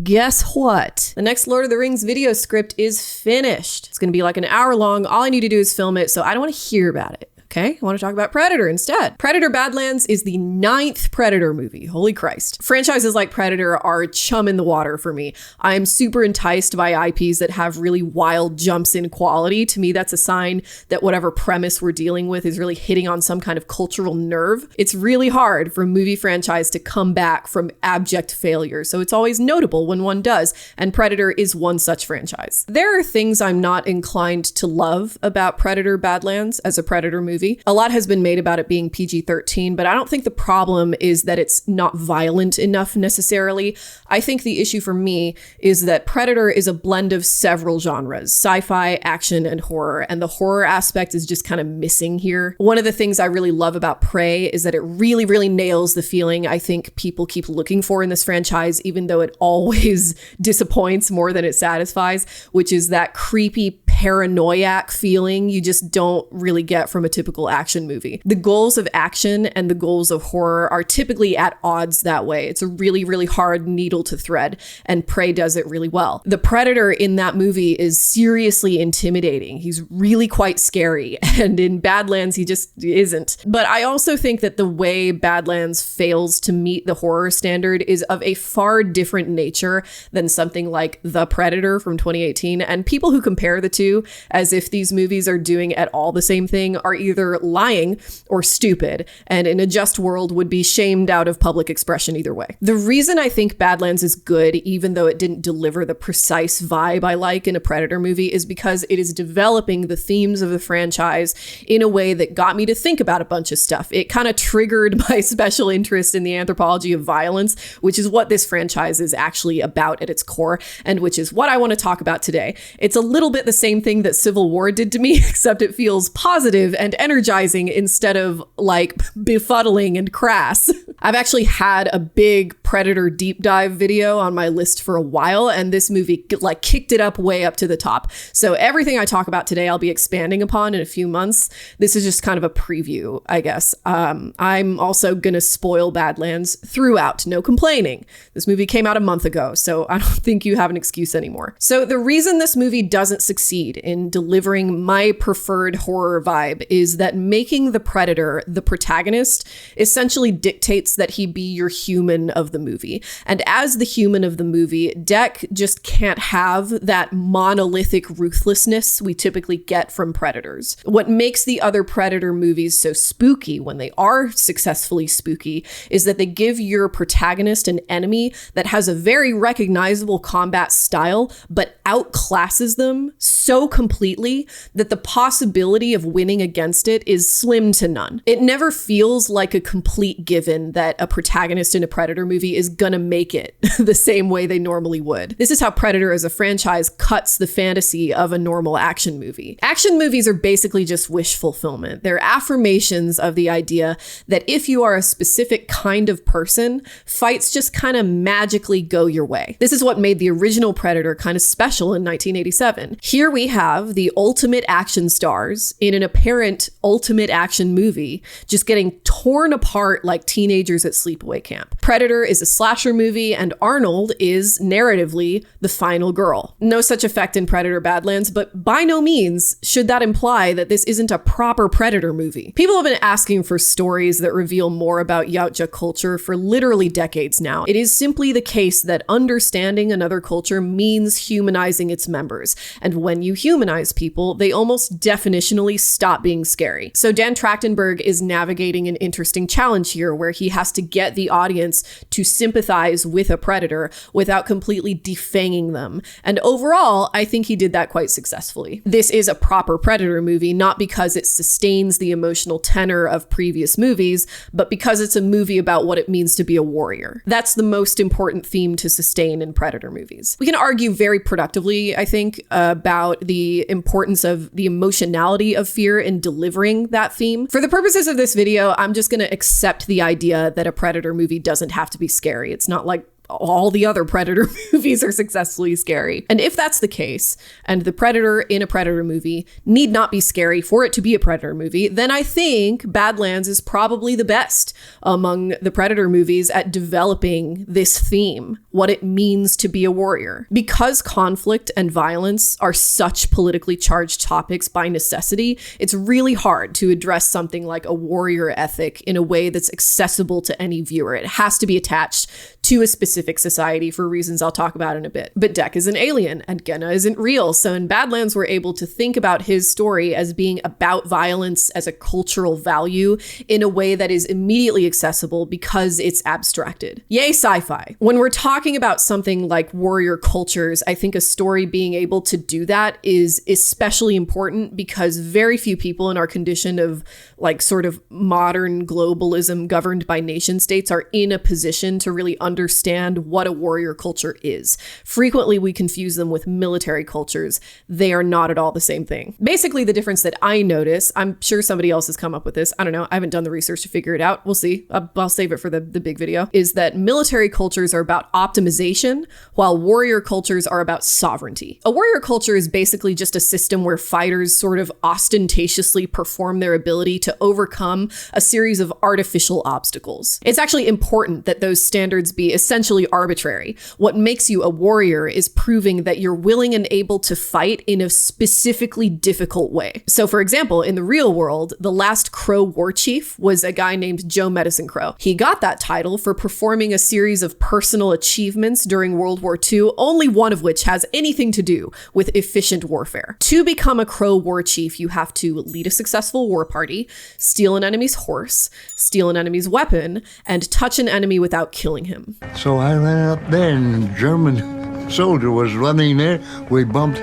Guess what? The next Lord of the Rings video script is finished. It's going to be like an hour long. All I need to do is film it, so I don't want to hear about it. Okay, I want to talk about Predator instead. Predator Badlands is the 9th Predator movie. Holy Christ. Franchises like Predator are chum in the water for me. I am super enticed by IPs that have really wild jumps in quality. To me, that's a sign that whatever premise we're dealing with is really hitting on some kind of cultural nerve. It's really hard for a movie franchise to come back from abject failure, so it's always notable when one does, and Predator is one such franchise. There are things I'm not inclined to love about Predator Badlands as a Predator movie. A lot has been made about it being PG-13, but I don't think the problem is that it's not violent enough necessarily. I think the issue for me is that Predator is a blend of several genres, sci-fi, action, and horror, and the horror aspect is just kind of missing here. One of the things I really love about Prey is that it really, really nails the feeling I think people keep looking for in this franchise, even though it always disappoints more than it satisfies, which is that creepy paranoiac feeling you just don't really get from a typical action movie. The goals of action and the goals of horror are typically at odds that way. It's a really, really hard needle to thread, and Prey does it really well. The Predator in that movie is seriously intimidating. He's really quite scary, and in Badlands, he just isn't. But I also think that the way Badlands fails to meet the horror standard is of a far different nature than something like The Predator from 2018, and people who compare the two as if these movies are doing at all the same thing are either lying or stupid, and in a just world would be shamed out of public expression either way. The reason I think Badlands is good, even though it didn't deliver the precise vibe I like in a Predator movie, is because it is developing the themes of the franchise in a way that got me to think about a bunch of stuff. It kind of triggered my special interest in the anthropology of violence, which is what this franchise is actually about at its core, and which is what I want to talk about today. It's a little bit the same thing that Civil War did to me, except it feels positive and energizing instead of like befuddling and crass. I've actually had a big Predator deep dive video on my list for a while, and this movie like kicked it up way up to the top. So everything I talk about today, I'll be expanding upon in a few months. This is just kind of a preview, I guess. I'm also gonna spoil Badlands throughout, no complaining. This movie came out a month ago, so I don't think you have an excuse anymore. So the reason this movie doesn't succeed in delivering my preferred horror vibe is that making the Predator the protagonist essentially dictates that he be your human of the movie. And as the human of the movie, Deck just can't have that monolithic ruthlessness we typically get from Predators. What makes the other Predator movies so spooky when they are successfully spooky is that they give your protagonist an enemy that has a very recognizable combat style, but outclasses them so completely that the possibility of winning against it is slim to none. It never feels like a complete given that a protagonist in a Predator movie is gonna make it the same way they normally would. This is how Predator as a franchise cuts the fantasy of a normal action movie. Action movies are basically just wish fulfillment. They're affirmations of the idea that if you are a specific kind of person, fights just kind of magically go your way. This is what made the original Predator kind of special in 1987. Here we have the ultimate action stars in an apparent ultimate action movie just getting torn apart like teenagers at sleepaway camp. Predator is a slasher movie, and Arnold is narratively the final girl. No such effect in Predator Badlands, but by no means should that imply that this isn't a proper Predator movie. People have been asking for stories that reveal more about Yautja culture for literally decades now. It is simply the case that understanding another culture means humanizing its members, and when you humanize people, they almost definitionally stop being scary. So Dan Trachtenberg is navigating an interesting challenge here where he has to get the audience to sympathize with a predator without completely defanging them. And overall, I think he did that quite successfully. This is a proper Predator movie, not because it sustains the emotional tenor of previous movies, but because it's a movie about what it means to be a warrior. That's the most important theme to sustain in Predator movies. We can argue very productively, I think, about the importance of the emotionality of fear in delivering that theme. For the purposes of this video, I'm just going to accept the idea that a Predator movie doesn't have to be scary. It's not like all the other Predator movies are successfully scary. And if that's the case, and the Predator in a Predator movie need not be scary for it to be a Predator movie, then I think Badlands is probably the best among the Predator movies at developing this theme, what it means to be a warrior. Because conflict and violence are such politically charged topics by necessity, it's really hard to address something like a warrior ethic in a way that's accessible to any viewer. It has to be attached to a specific society for reasons I'll talk about in a bit. But Dek is an alien and Genna isn't real. So in Badlands, we're able to think about his story as being about violence as a cultural value in a way that is immediately accessible because it's abstracted. Yay, sci-fi. When we're talking about something like warrior cultures, I think a story being able to do that is especially important because very few people in our condition of like sort of modern globalism governed by nation states are in a position to really understand what a warrior culture is. Frequently, we confuse them with military cultures. They are not at all the same thing. Basically, the difference that I notice, I'm sure somebody else has come up with this. I don't know. I haven't done the research to figure it out. We'll see. I'll save it for the big video, is that military cultures are about optimization, while warrior cultures are about sovereignty. A warrior culture is basically just a system where fighters sort of ostentatiously perform their ability to overcome a series of artificial obstacles. It's actually important that those standards be essentially arbitrary. What makes you a warrior is proving that you're willing and able to fight in a specifically difficult way. So for example, in the real world, the last Crow war chief was a guy named Joe Medicine Crow. He got that title for performing a series of personal achievements during World War II, only one of which has anything to do with efficient warfare. To become a Crow war chief, you have to lead a successful war party, steal an enemy's horse, steal an enemy's weapon, and touch an enemy without killing him. So I ran up there and a German soldier was running there. We bumped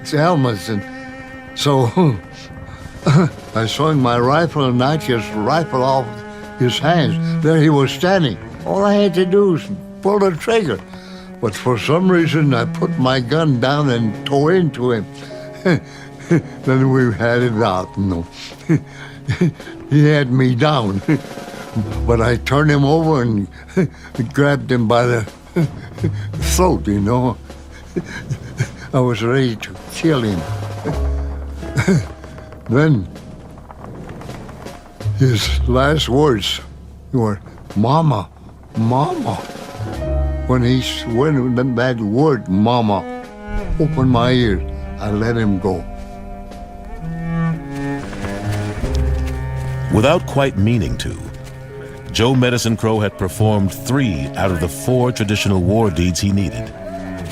helmets, and so I swung my rifle and knocked his rifle off his hands. There he was standing. All I had to do was pull the trigger. But for some reason, I put my gun down and tore into him. Then we had it out, you know. He had me down. But I turned him over and grabbed him by the throat, you know. I was ready to kill him. Then his last words were, "Mama, Mama." When that word, "Mama," opened my ears, I let him go. Without quite meaning to, Joe Medicine Crow had performed 3 out of the 4 traditional war deeds he needed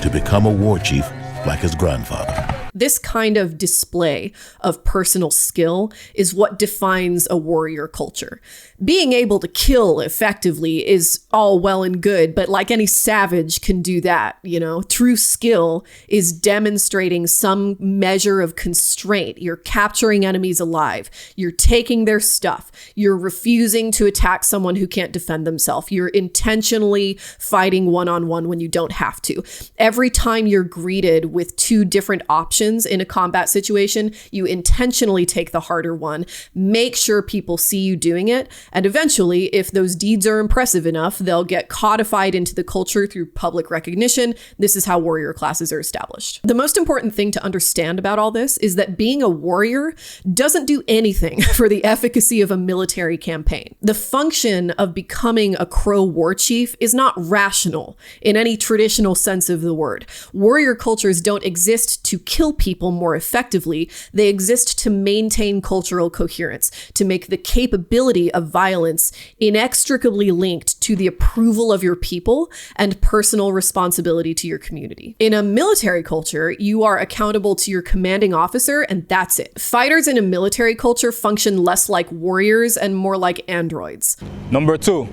to become a war chief like his grandfather. This kind of display of personal skill is what defines a warrior culture. Being able to kill effectively is all well and good, but like any savage can do that, you know. True skill is demonstrating some measure of constraint. You're capturing enemies alive. You're taking their stuff. You're refusing to attack someone who can't defend themselves. You're intentionally fighting one-on-one when you don't have to. Every time you're greeted with 2 different options in a combat situation, you intentionally take the harder one, make sure people see you doing it, and eventually, if those deeds are impressive enough, they'll get codified into the culture through public recognition. This is how warrior classes are established. The most important thing to understand about all this is that being a warrior doesn't do anything for the efficacy of a military campaign. The function of becoming a Crow war chief is not rational in any traditional sense of the word. Warrior cultures don't exist to kill people more effectively. They exist to maintain cultural coherence, to make the capability of violence inextricably linked to the approval of your people and personal responsibility to your community. In a military culture, you are accountable to your commanding officer, and that's it. Fighters in a military culture function less like warriors and more like androids. Number 2,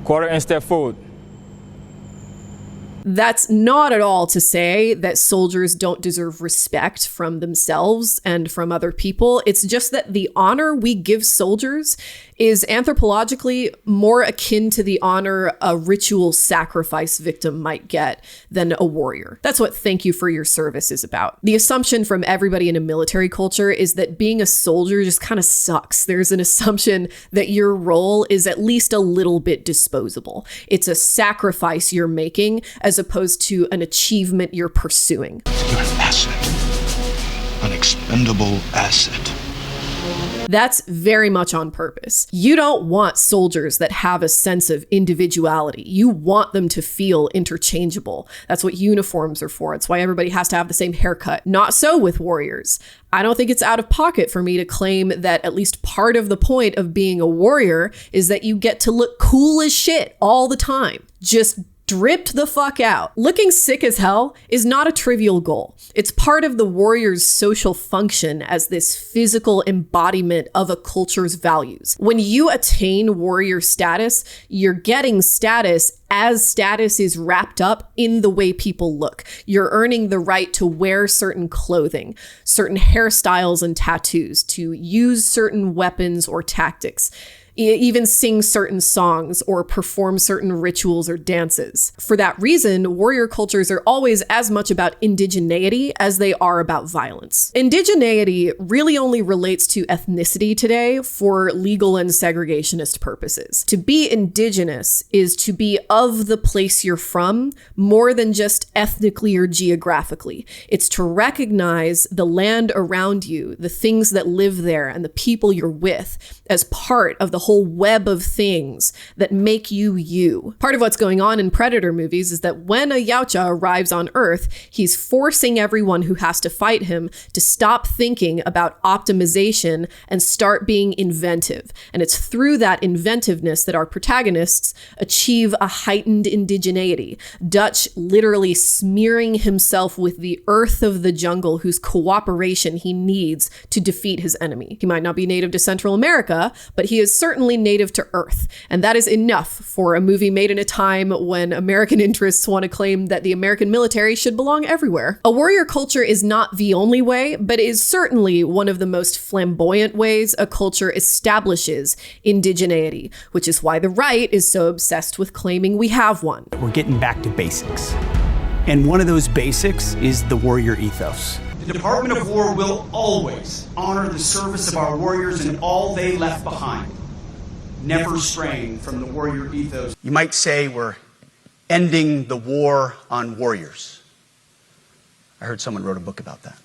quarter and step forward. That's not at all to say that soldiers don't deserve respect from themselves and from other people. It's just that the honor we give soldiers is anthropologically more akin to the honor a ritual sacrifice victim might get than a warrior. That's what thank you for your service is about. The assumption from everybody in a military culture is that being a soldier just kind of sucks. There's an assumption that your role is at least a little bit disposable. It's a sacrifice you're making as opposed to an achievement you're pursuing. You're an asset, an expendable asset. That's very much on purpose. You don't want soldiers that have a sense of individuality. You want them to feel interchangeable. That's what uniforms are for. It's why everybody has to have the same haircut. Not so with warriors. I don't think it's out of pocket for me to claim that at least part of the point of being a warrior is that you get to look cool as shit all the time. Just dripped the fuck out. Looking sick as hell is not a trivial goal. It's part of the warrior's social function as this physical embodiment of a culture's values. When you attain warrior status, you're getting status as status is wrapped up in the way people look. You're earning the right to wear certain clothing, certain hairstyles and tattoos, to use certain weapons or tactics, even sing certain songs or perform certain rituals or dances. For that reason, warrior cultures are always as much about indigeneity as they are about violence. Indigeneity really only relates to ethnicity today for legal and segregationist purposes. To be indigenous is to be of the place you're from more than just ethnically or geographically. It's to recognize the land around you, the things that live there, and the people you're with as part of the whole web of things that make you you. Part of what's going on in Predator movies is that when a Yautja arrives on Earth, he's forcing everyone who has to fight him to stop thinking about optimization and start being inventive. And it's through that inventiveness that our protagonists achieve a heightened indigeneity. Dutch literally smearing himself with the earth of the jungle whose cooperation he needs to defeat his enemy. He might not be native to Central America, but he is certainly native to Earth. And that is enough for a movie made in a time when American interests want to claim that the American military should belong everywhere. A warrior culture is not the only way, but is certainly one of the most flamboyant ways a culture establishes indigeneity, which is why the right is so obsessed with claiming we have one. We're getting back to basics. And one of those basics is the warrior ethos. The Department of War will always honor the service of our warriors and all they left behind, never straying from the warrior ethos. You might say we're ending the war on warriors. I heard someone wrote a book about that.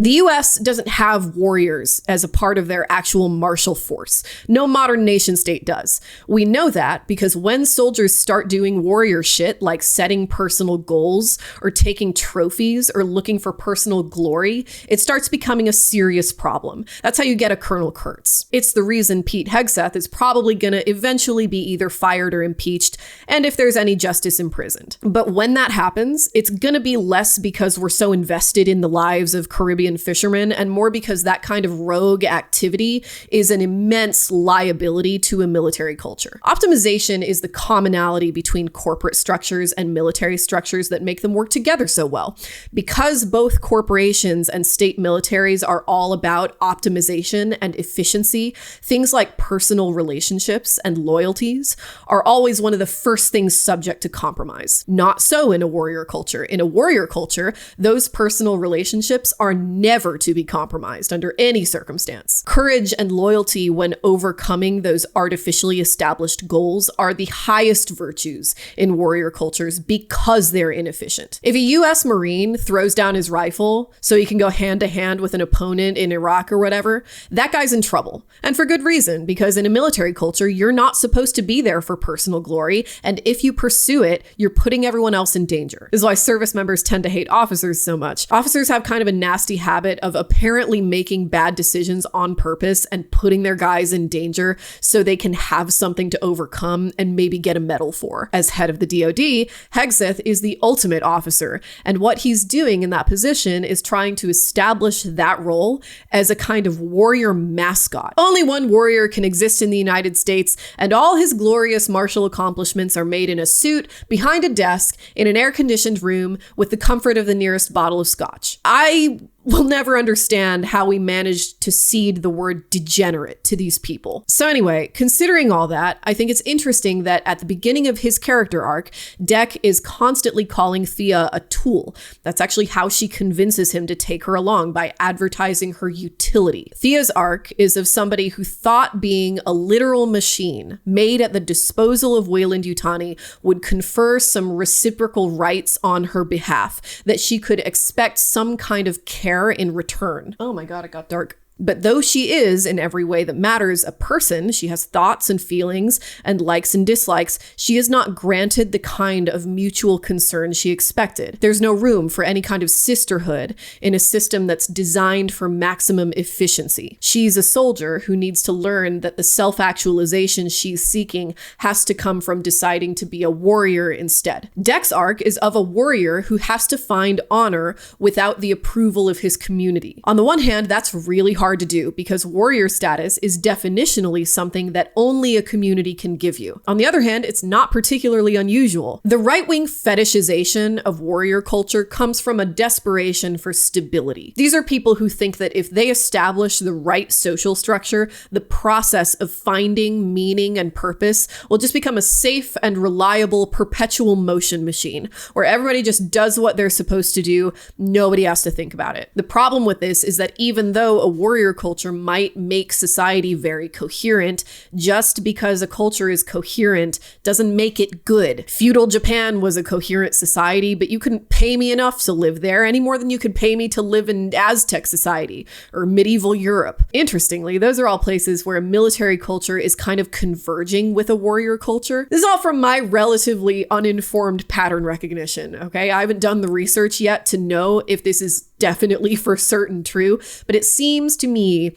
The US doesn't have warriors as a part of their actual martial force. No modern nation state does. We know that because when soldiers start doing warrior shit like setting personal goals or taking trophies or looking for personal glory, it starts becoming a serious problem. That's how you get a Colonel Kurtz. It's the reason Pete Hegseth is probably going to eventually be either fired or impeached, and if there's any justice, imprisoned. But when that happens, it's going to be less because we're so invested in the lives of Caribbean fishermen and more because that kind of rogue activity is an immense liability to a military culture. Optimization is the commonality between corporate structures and military structures that make them work together so well. Because both corporations and state militaries are all about optimization and efficiency, things like personal relationships and loyalties are always one of the first things subject to compromise. Not so in a warrior culture. In a warrior culture, those personal relationships are never to be compromised under any circumstance. Courage and loyalty when overcoming those artificially established goals are the highest virtues in warrior cultures because they're inefficient. If a US Marine throws down his rifle so he can go hand to hand with an opponent in Iraq or whatever, that guy's in trouble. And for good reason, because in a military culture, you're not supposed to be there for personal glory. And if you pursue it, you're putting everyone else in danger. This is why service members tend to hate officers so much. Officers have kind of a nasty habit of apparently making bad decisions on purpose and putting their guys in danger so they can have something to overcome and maybe get a medal for. As head of the DoD, Hegseth is the ultimate officer, and what he's doing in that position is trying to establish that role as a kind of warrior mascot. Only one warrior can exist in the United States, and all his glorious martial accomplishments are made in a suit, behind a desk, in an air-conditioned room, with the comfort of the nearest bottle of scotch. I We'll never understand how we managed to seed the word degenerate to these people. So anyway, considering all that, I think it's interesting that at the beginning of his character arc, Dec is constantly calling Thea a tool. That's actually how she convinces him to take her along, by advertising her utility. Thea's arc is of somebody who thought being a literal machine made at the disposal of Weyland-Yutani would confer some reciprocal rights on her behalf, that she could expect some kind of care in return. Oh my God, it got dark. But though she is, in every way that matters, a person, she has thoughts and feelings and likes and dislikes, she is not granted the kind of mutual concern she expected. There's no room for any kind of sisterhood in a system that's designed for maximum efficiency. She's a soldier who needs to learn that the self-actualization she's seeking has to come from deciding to be a warrior instead. Dec's arc is of a warrior who has to find honor without the approval of his community. On the one hand, that's really hard to do because warrior status is definitionally something that only a community can give you. On the other hand, it's not particularly unusual. The right-wing fetishization of warrior culture comes from a desperation for stability. These are people who think that if they establish the right social structure, the process of finding meaning and purpose will just become a safe and reliable perpetual motion machine where everybody just does what they're supposed to do. Nobody has to think about it. The problem with this is that even though a warrior culture might make society very coherent, just because a culture is coherent doesn't make it good. Feudal Japan was a coherent society, but you couldn't pay me enough to live there any more than you could pay me to live in Aztec society or medieval Europe. Interestingly, those are all places where a military culture is kind of converging with a warrior culture. This is all from my relatively uninformed pattern recognition, okay? I haven't done the research yet to know if this is definitely for certain true, but it seems to me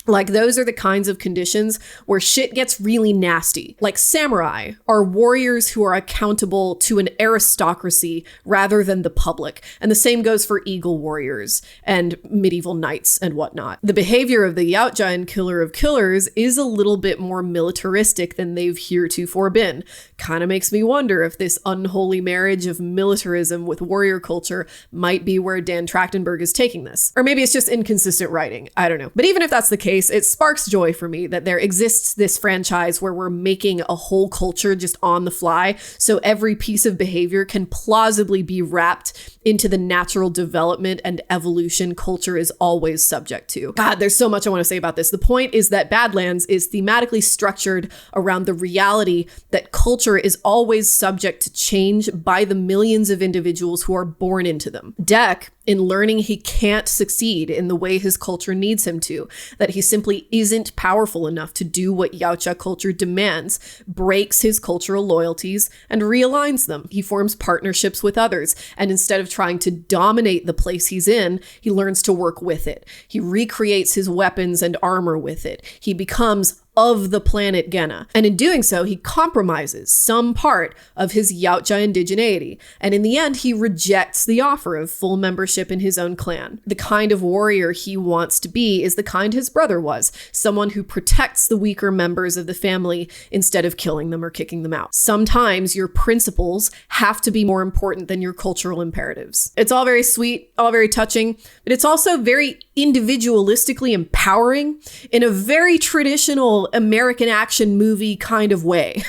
like those are the kinds of conditions where shit gets really nasty. Like samurai are warriors who are accountable to an aristocracy rather than the public. And the same goes for eagle warriors and medieval knights and whatnot. The behavior of the Yautja in Killer of Killers is a little bit more militaristic than they've heretofore been. Kind of makes me wonder if this unholy marriage of militarism with warrior culture might be where Dan Trachtenberg is taking this. Or maybe it's just inconsistent writing. I don't know. But even if that's the case, it sparks joy for me that there exists this franchise where we're making a whole culture just on the fly, so every piece of behavior can plausibly be wrapped into the natural development and evolution culture is always subject to. God, there's so much I want to say about this. The point is that Badlands is thematically structured around the reality that culture is always subject to change by the millions of individuals who are born into them. Dec, in learning he can't succeed in the way his culture needs him to, that he simply isn't powerful enough to do what Yautja culture demands, breaks his cultural loyalties and realigns them. He forms partnerships with others, and instead of trying to dominate the place he's in, he learns to work with it. He recreates his weapons and armor with it. He becomes of the planet Genna. And in doing so, he compromises some part of his Yautja indigeneity. And in the end, he rejects the offer of full membership in his own clan. The kind of warrior he wants to be is the kind his brother was, someone who protects the weaker members of the family instead of killing them or kicking them out. Sometimes your principles have to be more important than your cultural imperatives. It's all very sweet, all very touching, but it's also very individualistically empowering in a very traditional American action movie kind of way.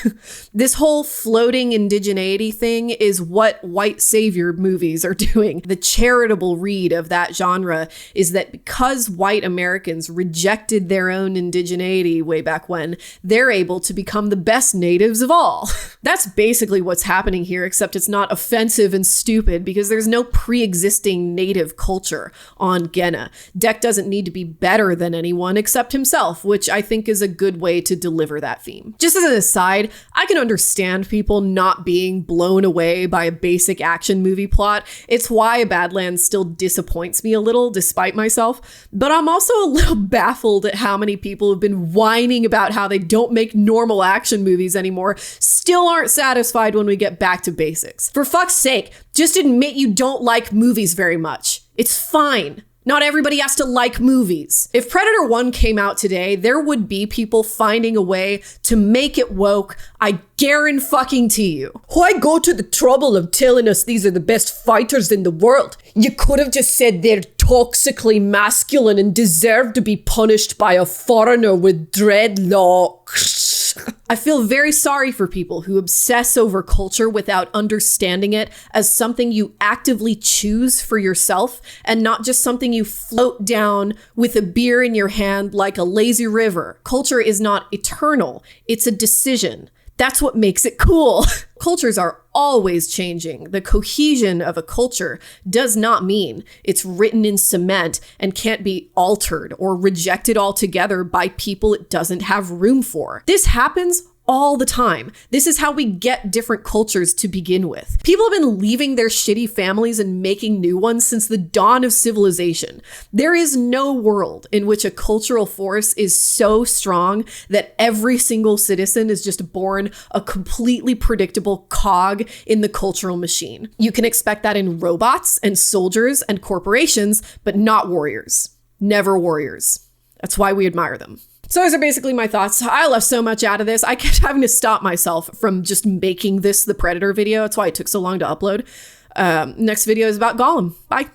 This whole floating indigeneity thing is what white savior movies are doing. The charitable read of that genre is that because white Americans rejected their own indigeneity way back when, they're able to become the best natives of all. That's basically what's happening here, except it's not offensive and stupid because there's no pre-existing native culture on Genna. Dec doesn't need to be better than anyone except himself, which I think is a good way to deliver that theme. Just as an aside, I can understand people not being blown away by a basic action movie plot. It's why Badlands still disappoints me a little despite myself, but I'm also a little baffled at how many people have been whining about how they don't make normal action movies anymore, still aren't satisfied when we get back to basics. For fuck's sake, just admit you don't like movies very much. It's fine. Not everybody has to like movies. If Predator 1 came out today, there would be people finding a way to make it woke. I guarantee you. Why go to the trouble of telling us these are the best fighters in the world? You could have just said they're toxically masculine and deserve to be punished by a foreigner with dreadlocks. I feel very sorry for people who obsess over culture without understanding it as something you actively choose for yourself and not just something you float down with a beer in your hand like a lazy river. Culture is not eternal. It's a decision. That's what makes it cool. Cultures are always changing. The cohesion of a culture does not mean it's written in cement and can't be altered or rejected altogether by people it doesn't have room for. This happens all the time. This is how we get different cultures to begin with. People have been leaving their shitty families and making new ones since the dawn of civilization. There is no world in which a cultural force is so strong that every single citizen is just born a completely predictable cog in the cultural machine. You can expect that in robots and soldiers and corporations, but not warriors. Never warriors. That's why we admire them. So those are basically my thoughts. I left so much out of this. I kept having to stop myself from just making this the Predator video. That's why it took so long to upload. Next video is about Gollum. Bye.